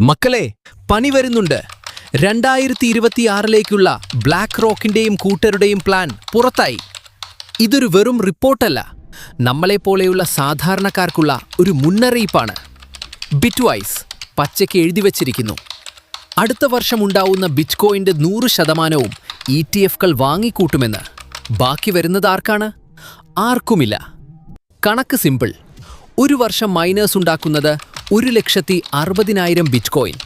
മക്കളെ, പണി വരുന്നുണ്ട്. 2026ലേക്കുള്ള ബ്ലാക്ക് റോക്കിന്റെയും കൂട്ടരുടെയും പ്ലാൻ പുറത്തായി. ഇതൊരു വെറും റിപ്പോർട്ടല്ല, നമ്മളെപ്പോലെയുള്ള സാധാരണക്കാർക്കുള്ള ഒരു മുന്നറിയിപ്പാണ്. ബിറ്റ്വൈസ് പച്ചയ്ക്ക് എഴുതിവച്ചിരിക്കുന്നു. അടുത്ത വർഷമുണ്ടാവുന്ന ബിറ്റ്കോയിന്റെ 100%വും ETF-കൾ വാങ്ങിക്കൂട്ടുമെന്ന്. ബാക്കി വരുന്നത് ആർക്കാണ്? ആർക്കുമില്ല. കണക്ക് സിമ്പിൾ. ഒരു വർഷം മൈനേഴ്സ് ഉണ്ടാക്കുന്നത് 1,60,000 ബിറ്റ്കോയിൻ.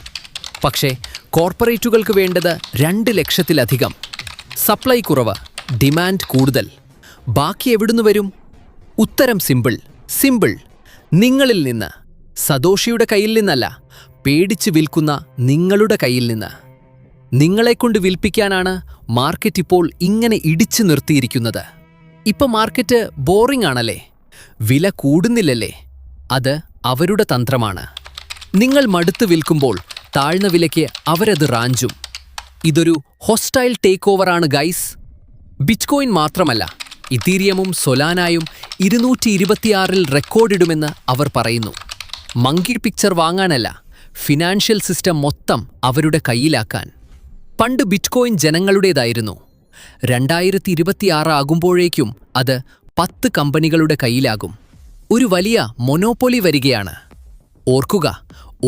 പക്ഷേ കോർപ്പറേറ്റുകൾക്ക് വേണ്ടത് 2 ലക്ഷത്തിലധികം. സപ്ലൈ കുറവ്, ഡിമാൻഡ് കൂടുതൽ. ബാക്കി എവിടുന്ന് വരും? ഉത്തരം സിമ്പിൾ. നിങ്ങളിൽ നിന്ന്. സതോഷിയുടെ കയ്യിൽ നിന്നല്ല, പേടിച്ച് വിൽക്കുന്ന നിങ്ങളുടെ കയ്യിൽ നിന്ന്. നിങ്ങളെക്കൊണ്ട് വിൽപ്പിക്കാനാണ് മാർക്കറ്റ് ഇപ്പോൾ ഇങ്ങനെ ഇടിച്ചു നിർത്തിയിരിക്കുന്നത്. ഇപ്പൊ മാർക്കറ്റ് ബോറിംഗ് ആണല്ലേ? വില കൂടുന്നില്ലല്ലേ? അത് അവരുടെ തന്ത്രമാണ്. നിങ്ങൾ മടുത്ത് വിൽക്കുമ്പോൾ താഴ്ന്ന വിലയ്ക്ക് അവരത് റാഞ്ചും. ഇതൊരു ഹോസ്റ്റൈൽ ടേക്ക് ഓവറാണ് ഗൈസ്. ബിറ്റ്കോയിൻ മാത്രമല്ല, ഇതീരിയമും സൊലാനായും 226-ൽ റെക്കോർഡിടുമെന്ന് അവർ പറയുന്നു. മങ്കി പിക്ചർ വാങ്ങാനല്ല, ഫിനാൻഷ്യൽ സിസ്റ്റം മൊത്തം അവരുടെ കയ്യിലാക്കാൻ. പണ്ട് ബിറ്റ്കോയിൻ ജനങ്ങളുടേതായിരുന്നു. 2026 ആകുമ്പോഴേക്കും അത് 10 കമ്പനികളുടെ കയ്യിലാകും. ഒരു വലിയ മൊനോപ്പൊളി വരികയാണ്. ഓർക്കുക,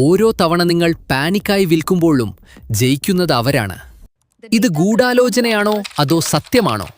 ഓരോ തവണ നിങ്ങൾ പാനിക്കായി വിൽക്കുമ്പോഴും ജയിക്കുന്നത് അവരാണ്. ഇത് ഗൂഢാലോചനയാണോ അതോ സത്യമാണോ?